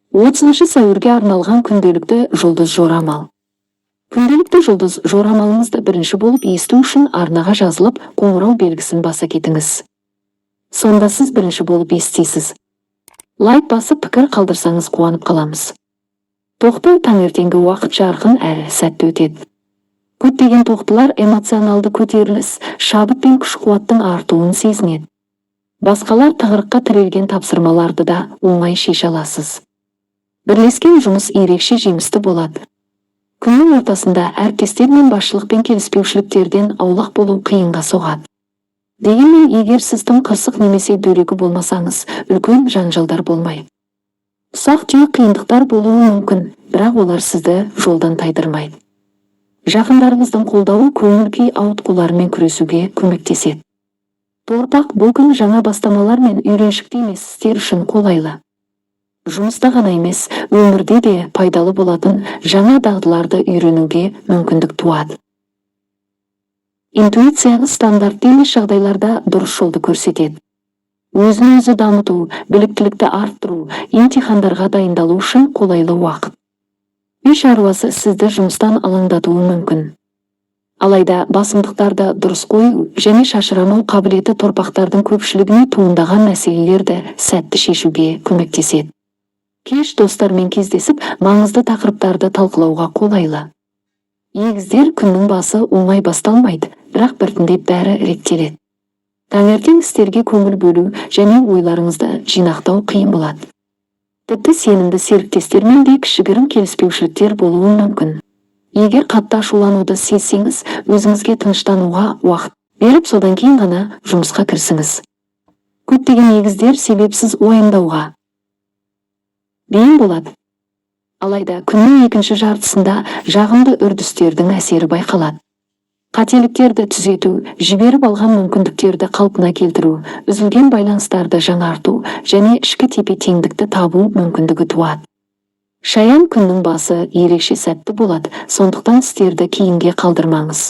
30 сәуірге арналған күнделікті жұлдыз жорамал. Күнделікті жұлдыз жорамалыңызды бірінші болып есту үшін арнаға жазылып, қоңырау белгісін баса кетіңіз. Сонда сіз бірінші болып естисіз. Лайк басып пікір қалдырсаңыз қуанып қаламыз. Тоқты таңертеңгі уақыт жарқын әрі сәтті өтеді. Көптеген тоқтылар эмоционалды көтеріліс, шабыт пен күш-қуаттың артуын сезінеді. Басқалар тығырыққа тірелген тапсырмаларды да оңай шеше аласыз. Бірлескен жұмыс ерекше жемісті болады. Күннің ортасында әріптестер мен басшылықпен келіспеушіліктерден аулақ болу қиынға соғады. Дегенмен, егер сіз тым қырсық немесе дөрекі болмасаңыз, үлкен жанжалдар болмайды. Ұсақ-түйек қиындықтар болуы мүмкін, бірақ олар сізді жолдан тайдырмайды. Жақындарыңыздың қолдауы көңіл-күй ауытқуларымен күресуге көмектеседі. Ортақ бұл күн жаңа бастамалар мен үйреншікті емес істер үшін қолайлы. Жұмыста ғана емес, өмірде де пайдалы болатын жаңа дағдыларды үйренуге мүмкіндік туады. Интуицияңыз стандартты емес жағдайларда дұрыс жолды көрсетеді. Өзін-өзі дамыту, біліктілікті арттыру, емтихандарға дайындалу үшін қолайлы уақыт. Үй шаруасы сізді жұмыстан алаңдатуы мүмкін. Алайда басымдықтарды дұрыс қою және шашырамау қабілеті торпақтардың көпшілігіне туындаған мәселелерді сәтті шешуге көмектеседі. Кеш достармен кездесіп, маңызды тақырыптарды талқылауға қолайлы. Егіздер, күннің басы оңай басталмайды, бірақ біртіндеп бәрі реттеледі. Таңертең істерге көңіл бөлу және ойларыңызды жинақтау қиын болады. Тіпті сенімді серіктестермен де кішігірім келіспеушіліктер болуы мүмкін. Егер қатты ашулануды сезсеңіз, өзіңізге тыныштануға уақыт беріп, содан кейін ғана жұмысқа кірісіңіз. Көптеген егіздер себепсіз уайымдауға бейім болады. Алайда күннің екінші жартысында жағымды үрдістердің әсері байқалады. Қателіктерді түзету, жіберіп алған мүмкіндіктерді қалпына келтіру, үзілген байланыстарды жаңарту және ішкі тепе-теңдікті табу мүмкіндігі туады. Шаян, күннің басы ерекше сәтті болады, сондықтан істерді кейінге қалдырмаңыз.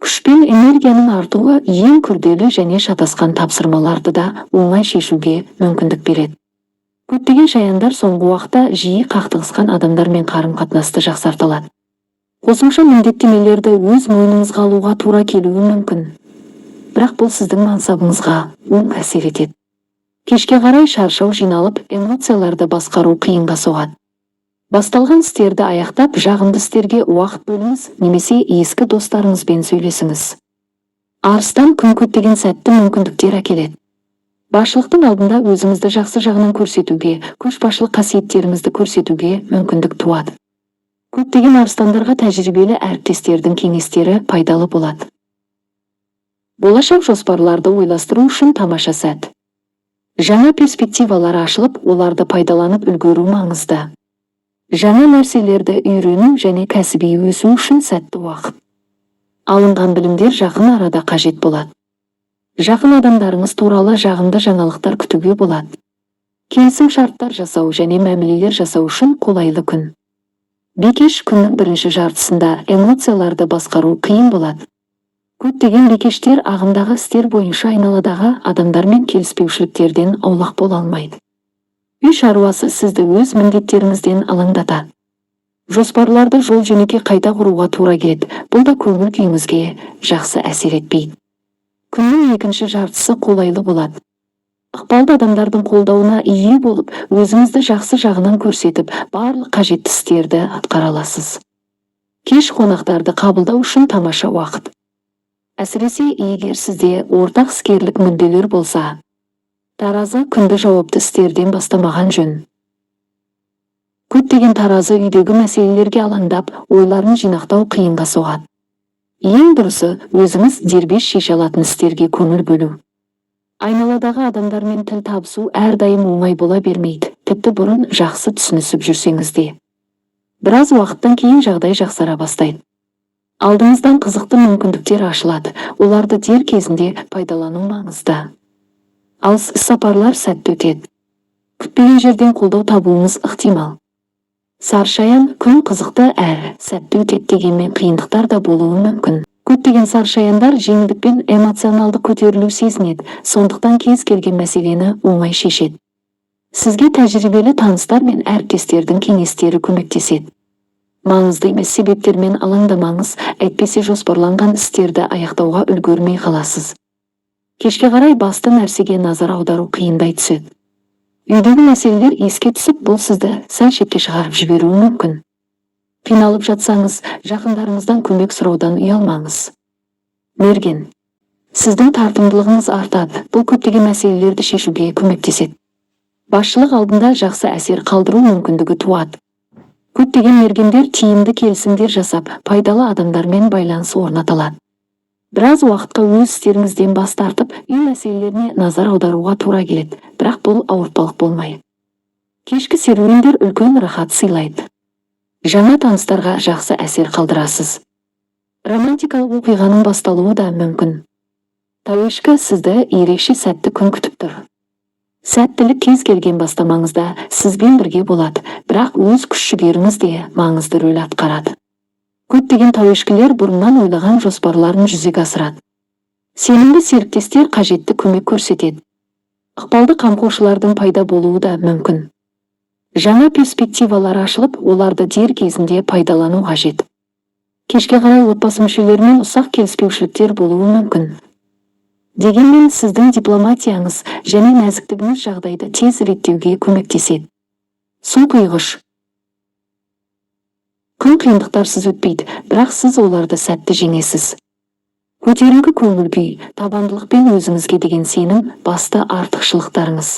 Күш пен энергияның артуы ең күрделі және шатасқан тапсырмаларды да оңай шешуге мүмкіндік береді. Көптеген шаяндар соңғы уақытта жиі қақтығысқан адамдармен қарым-қатынасты жақсарталады. Қосымша міндеттемелерді өз мойныңызға алуға тура келуі мүмкін. Бірақ бұл сіздің мансабыңызға оң әсер етеді. Кешке қарай шаршау жиналып, эмоцияларды басқару қиынға соғады. Басталған істерді аяқтап, жағымды істерге уақыт бөліңіз немесе ескі достарыңызбен сөйлесіңіз. Арыстан, күн көптеген сәтті мүмкіндіктер әкеледі. Басшылықтың алдында өзіңізді жақсы жағынан көрсетуге, көшбасшылық қасиеттеріңізді көрсетуге мүмкіндік туады. Көптеген арыстандарға тәжірибелі әріптестердің кеңестері пайдалы болады. Болашақ жоспарларды ойластыру үшін тамаша сәт. Жаңа перспективалар ашылып, оларды пайдаланып үлгеру маңызды. Жаңа нәрселерді үйрену және кәсіби өсу үшін сәтті уақыт. Алынған білімдер жақын арада қажет болады. Жақын адамдарыңыз туралы жағымды жаңалықтар күтуге болады. Келісім шарттар жасау және мәмілелер жасау үшін қолайлы күн. Бикеш, күннің бірінші жартысында эмоцияларды басқару қиын болады. Көптеген бикештер ағымдағы істер бойынша айналадағы адамдармен келіспеушіліктерден аулақ бола алмайды. Үй шаруасы сізді өз міндеттеріңізден алаңдатады. Жоспарларды жол-жөнекей қайта құруға тура келеді, бұл да көңіл күйіңізге жақсы әсер етпейді. Күннің екінші жартысы қолайлы болады. Ықпалды адамдардың қолдауына ие болып, өзіңізді жақсы жағынан көрсетіп, барлық қажетті істерді атқара аласыз. Кеш, қонақтарды қабылдау үшін тамаша уақыт. Әсіресе егер сізде ортақ іскерлік мүдделер болса, таразы, күнді жауапты істерден бастамаған жөн. Көптеген таразы үйдегі мәселелерге алаңдап, ойларын жинақтау қиынға соғады. Ең дұрысы, өзіңіз дербес шеше алатын істерге көңіл бөлу. Айналадағы адамдармен тіл табысу әрдайым оңай бола бермейді, тіпті бұрын жақсы түсінісіп жүрсеңіз де. Біраз уақыттан кейін жағдай жақсара бастайды. Алдыңыздан қызықты мүмкіндіктер ашылады, оларды дер кезінде пайдалану маңызды. Алыс іс-сапарлар сәтті өтеді. Күтпеген жерден қолдау табуыңыз ықтимал. Саршаян, күн қызықты әрі сәтті өтеді, дегенмен қиындықтар да болуы мүмкін. Көптеген саршаяндар жеңілдік пен эмоционалды көтерілу сезінеді, сондықтан кез келген мәселені оңай шешеді. Сізге тәжірибелі таныстар мен әріптестердің кеңестері көмектеседі. Маңызды емес себептермен алаңдамаңыз, әйтпесе жоспарланған істерді аяқтауға үлгермей қаласыз. Кешке қарай басты нәрсеге назар аудару қиындай түседі. Үйдегі мәселелер еске түсіп, бұл сізді сәл шетке шығарып жіберуі мүмкін. Қиналып жатсаңыз, жақындарыңыздан көмек сұраудан ұялмаңыз. Мерген. Сіздің тартымдылығыңыз артады, бұл көптеген мәселелерді шешуге көмектеседі. Басшылық алдында жақсы әсер қалдыру мүмкіндігі туады. Көптеген мергендер тиімді келісімдер жасап, пайдалы адамдармен байланыс орната алады. Біраз уақытқа өз істеріңізден бас тартып, үй мәселелеріне назар аударуға тура келеді, бірақ бұл ауыртпалық болмайды. Кешкі серуендер үлкен рахат сыйлайды. Жаңа таныстарға жақсы әсер қалдырасыз. Романтикалық оқиғаның басталуы да мүмкін. Тәуешкі сізді ерекше сәтті күн күтіп тұр. Сәттілік кез келген бастамаңызда сізбен бірге болады, бірақ өз күш-жігеріңіз де маңызды рөл атқарады. Көптеген тәуешкілер бұрыннан ойлаған жоспарларын жүзеге асырады. Сенімді серіктестер қажетті көмек көрсетеді. Ықпалды қамқоршылардың пайда болуы да мүмкін. Жаңа перспективалар ашылып, оларды дер кезінде пайдалану қажет. Кешке қарай отбасы мүшелерімен ұсақ келіспеушіліктер болуы мүмкін. Дегенмен сіздің дипломатияңыз және нәзіктігіңіз жағдайды тез реттеуге көмектеседі. Су құйғыш. Күн қиындықтарсыз өтпейді, бірақ сіз оларды сәтті жеңесіз. Көтеріңкі көңіл күй, табандылық пен өзіңізге деген сенім басты артықшылықтарыңыз.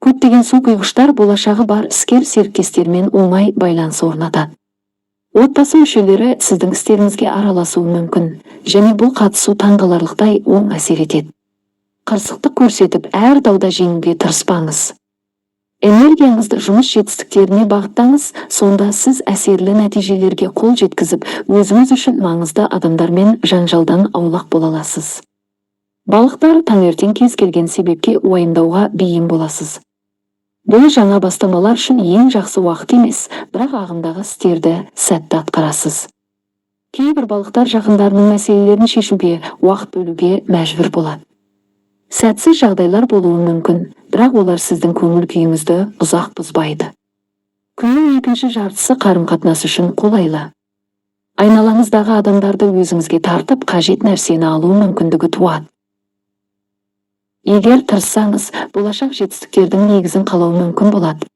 Көптеген су құйғыштар болашағы бар іскер серіктестермен оңай байланыс орнатады. Отбасы мүшелері сіздің істеріңізге араласуы мүмкін, және бұл қатысу таңғаларлықтай оң әсер етеді. Қырсықтық көрсетіп, әр дауда жеңуге тырыспаңыз. Энергияңызды жұмыс жетістіктеріне бағыттаңыз, сонда сіз әсерлі нәтижелерге қол жеткізіп, өзіңіз үшін маңызды адамдармен жанжалдан аулақ бола аласыз. Балықтар, таңертең кез келген себепке уайымдауға бейім боласыз. Бұл жаңа бастамалар үшін ең жақсы уақыт емес, бірақ ағымдағы істерді сәтті атқарасыз. Кейбір балықтар жақындарының мәселелерін шешуге уақыт бөлуге мәжбүр болады. Сәтсіз жағдайлар болуы мүмкін, бірақ олар сіздің көңіл күйіңізді ұзақ бұзбайды. Күннің екінші жартысы қарым-қатынас үшін қолайлы. Айналаңыздағы адамдарды өзіңізге тартып, қажет нәрсені алу мүмкіндігі туады. Егер тырыссаңыз, болашақ жетістіктердің негізін қалау мүмкін болады.